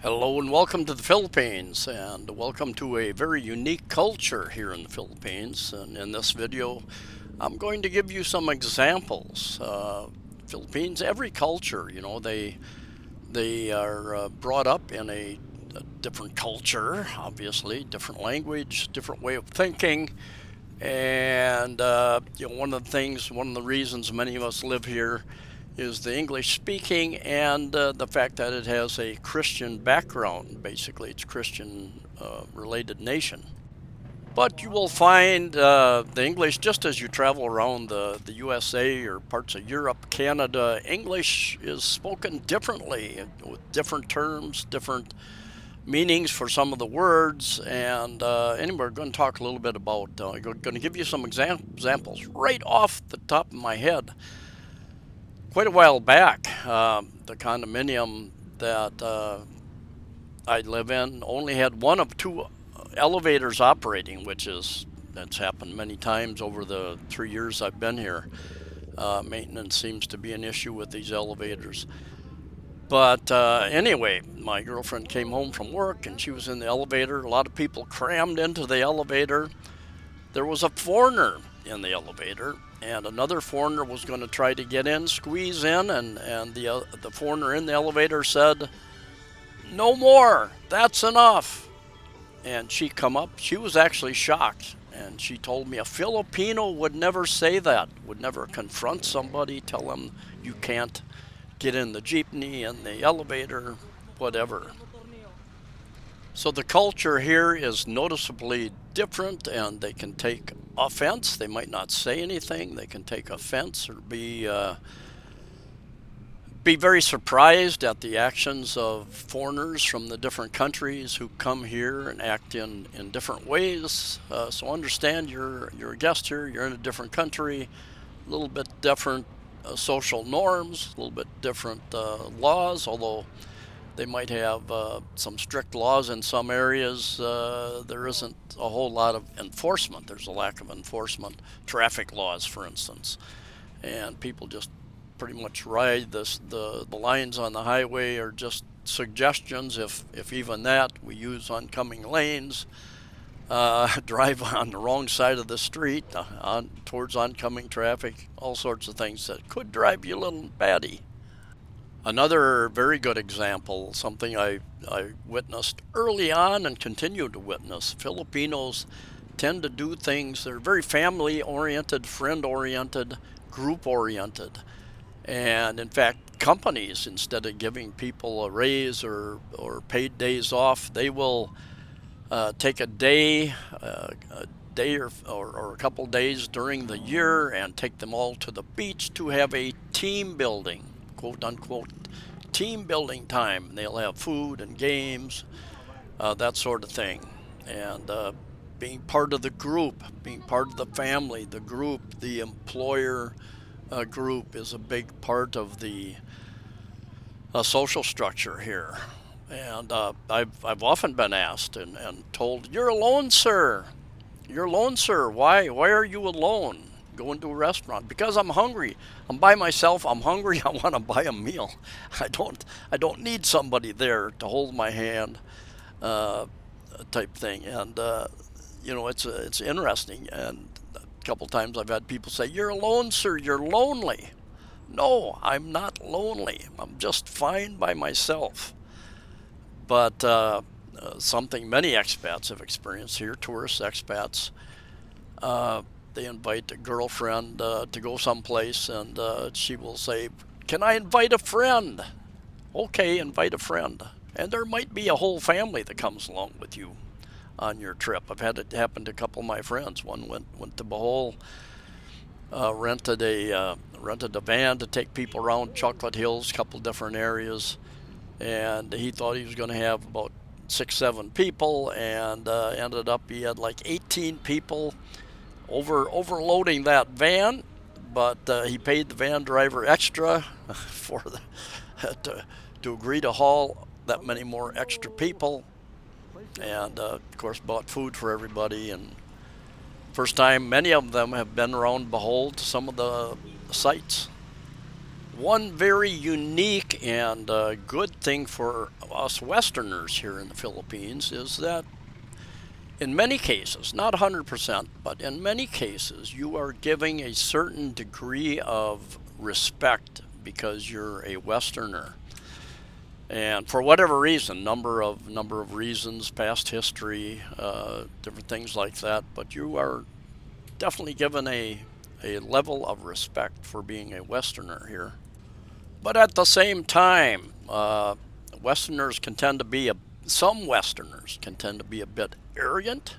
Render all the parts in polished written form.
Hello and welcome to the Philippines, and welcome to a very unique culture here in the Philippines. And in this video, I'm going to give you some examples. Philippines, every culture, they are brought up in a different culture, obviously, different language, different way of thinking. And one of the things, one of the reasons many of us live here is the English speaking and the fact that it has a Christian background. Basically, it's Christian related nation. But you will find the English, just as you travel around the USA or parts of Europe, Canada, English is spoken differently with different terms, different meanings for some of the words. And anyway, we're going to talk a little bit about, I'm going to give you some examples right off the top of my head. Quite a while back, the condominium that I live in only had one of two elevators operating, that's happened many times over the 3 years I've been here. Maintenance seems to be an issue with these elevators. But anyway, my girlfriend came home from work and she was in the elevator. A lot of people crammed into the elevator. There was a foreigner in the elevator, and another foreigner was going to try to get in, squeeze in, and the foreigner in the elevator said, "No more. That's enough." And she come up. She was actually shocked, and she told me a Filipino would never say that, would never confront somebody, tell them you can't get in the jeepney and the elevator, whatever. So the culture here is noticeably different, and they can take offense. They might not say anything. They can take offense or be very surprised at the actions of foreigners from the different countries who come here and act in different ways. So understand you're a guest here. You're in a different country, a little bit different social norms, a little bit different laws, although they might have some strict laws in some areas. There isn't a whole lot of enforcement. There's a lack of enforcement. Traffic laws, for instance. And people just pretty much ride the lines on the highway are just suggestions, if even that. We use oncoming lanes, drive on the wrong side of the street towards oncoming traffic, all sorts of things that could drive you a little batty. Another very good example, something I witnessed early on and continue to witness. Filipinos tend to do things, they're very family oriented, friend oriented, group oriented. And in fact, companies, instead of giving people a raise or paid days off, they will take a day or a couple days during the year and take them all to the beach to have a team building, quote unquote, team building time. They'll have food and games, that sort of thing. And being part of the group, being part of the family, the group, the employer group is a big part of the social structure here. And I've often been asked and told, "You're alone, sir. You're alone, sir. Why are you alone? Going to a restaurant?" "Because I'm hungry. I'm by myself. I'm hungry. I want to buy a meal. I don't need somebody there to hold my hand, uh, type thing." And it's interesting. And a couple times I've had people say, "You're alone, sir. You're lonely." No, I'm not lonely. I'm just fine by myself. But something many expats have experienced here, tourist expats, they invite a girlfriend to go someplace, and she will say, "Can I invite a friend?" "Okay, invite a friend." And there might be a whole family that comes along with you on your trip. I've had it happen to a couple of my friends. One went to Bohol, rented a van to take people around Chocolate Hills, a couple different areas, and he thought he was going to have about 6, 7 people, and ended up he had like 18 people, overloading that van. But he paid the van driver extra for to agree to haul that many more extra people, and of course bought food for everybody. And first time many of them have been around Behold, some of the sites. one very unique and good thing for us Westerners here in the Philippines is that in many cases, not 100%, but in many cases, you are giving a certain degree of respect because you're a Westerner. And for whatever reason, number of reasons, past history, different things like that, but you are definitely given a level of respect for being a Westerner here. But at the same time, Westerners can tend to be some Westerners can tend to be a bit arrogant,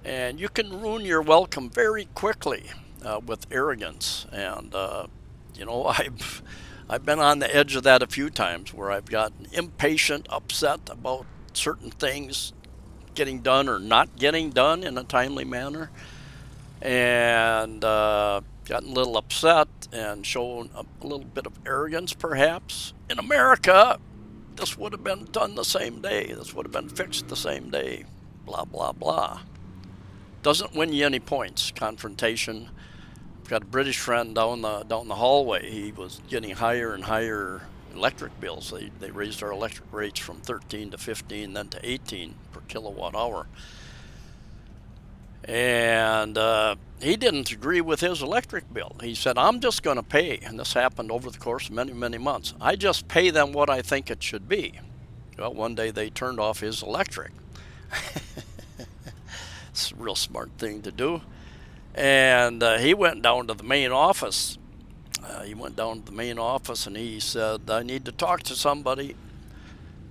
and you can ruin your welcome very quickly with arrogance. And I've been on the edge of that a few times where I've gotten impatient, upset about certain things getting done or not getting done in a timely manner, and gotten a little upset and shown a little bit of arrogance perhaps. In America, this would have been done the same day. This would have been fixed the same day. Blah, blah, blah. Doesn't win you any points. Confrontation. I've got a British friend down the hallway. He was getting higher and higher electric bills. They raised our electric rates from 13 to 15, then to 18 per kilowatt hour. And he didn't agree with his electric bill. He said, I'm just going to pay, and this happened over the course of many, many months. I just pay them what I think it should be. Well, one day they turned off his electric. It's a real smart thing to do. And he went down to the main office. And he said, I need to talk to somebody.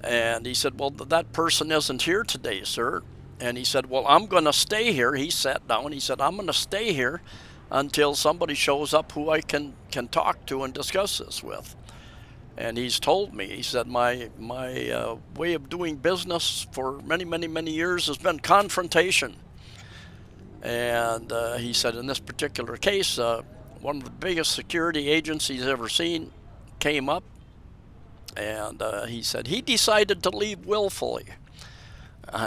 And he said, well, that person isn't here today, sir. And he said, well, I'm going to stay here. He sat down. He said, I'm going to stay here until somebody shows up who I can talk to and discuss this with. And he's told me, he said, my way of doing business for many, many, many years has been confrontation. And he said, in this particular case, one of the biggest security agencies he's ever seen came up. And he said, he decided to leave willfully.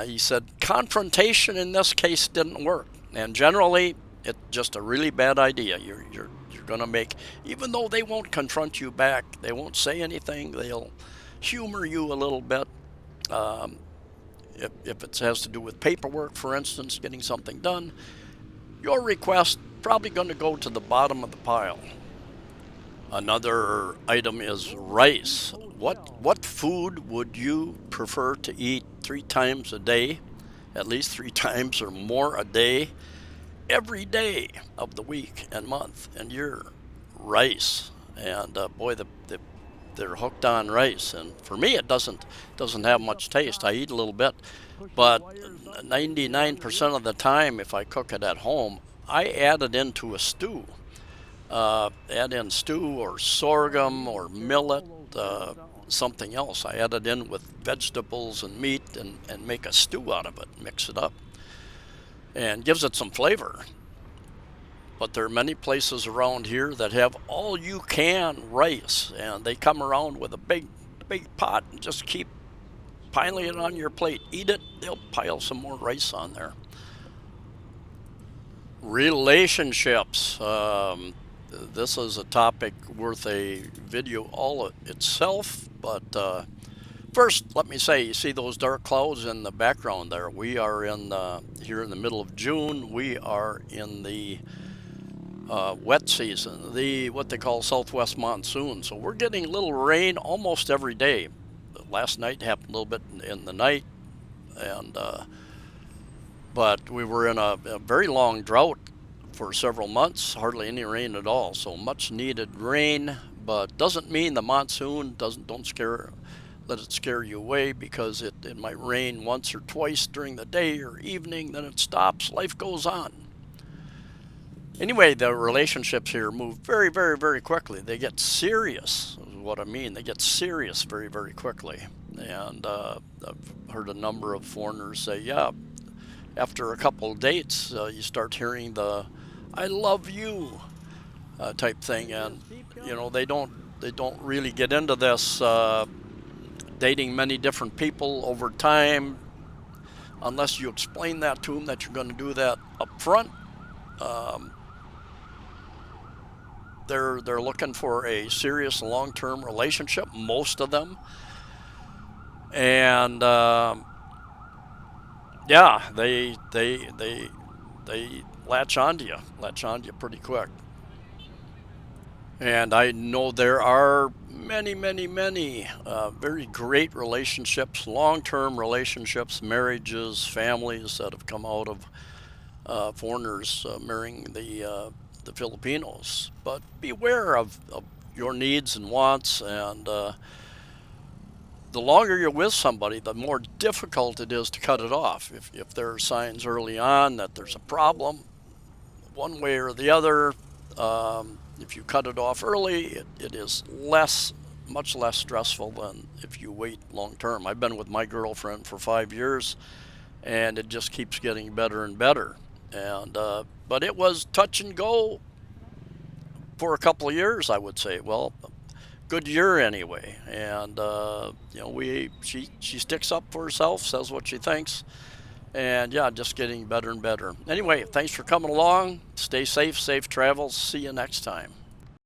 He said, confrontation in this case didn't work. And generally, it's just a really bad idea. You're going to make, even though they won't confront you back, they won't say anything, they'll humor you a little bit. If it has to do with paperwork, for instance, getting something done, your request probably going to go to the bottom of the pile. Another item is rice. What food would you prefer to eat 3 times a day, at least 3 times or more a day, every day of the week and month and year? Rice. And boy, they're hooked on rice. And for me, it doesn't have much taste. I eat a little bit, but 99% of the time, if I cook it at home, I add it into a stew. Add in stew or sorghum or millet, something else. I add it in with vegetables and meat and make a stew out of it, mix it up, and gives it some flavor. But there are many places around here that have all you can rice, and they come around with a big pot and just keep piling it on your plate. Eat it, they'll pile some more rice on there. Relationships. This is a topic worth a video all itself, but first let me say, you see those dark clouds in the background there? We are here in the middle of June. We are in the wet season, what they call southwest monsoon. So we're getting a little rain almost every day. Last night happened a little bit in the night, and but we were in a very long drought for several months, hardly any rain at all. So much needed rain, but doesn't mean the monsoon let it scare you away, because it might rain once or twice during the day or evening, then it stops, life goes on. Anyway, the relationships here move very, very, very quickly. They get serious, is what I mean. They get serious very, very quickly. And I've heard a number of foreigners say, yeah, after a couple of dates, you start hearing the "I love you" type thing, and they don't really get into this dating many different people over time unless you explain that to them, that you're going to do that up front. they're looking for a serious long-term relationship, most of them, and yeah, they latch onto you pretty quick. And I know there are many, many, many very great relationships, long-term relationships, marriages, families that have come out of foreigners marrying the Filipinos. But beware of your needs and wants, and the longer you're with somebody, the more difficult it is to cut it off. If there are signs early on that there's a problem, one way or the other, if you cut it off early, it is much less stressful than if you wait long term. I've been with my girlfriend for 5 years, and it just keeps getting better and better. And but it was touch and go for a couple of years, I would say. Well, good year anyway. And she sticks up for herself, says what she thinks, and yeah, just getting better and better. Anyway, thanks for coming along. Stay safe, safe travels. See you next time.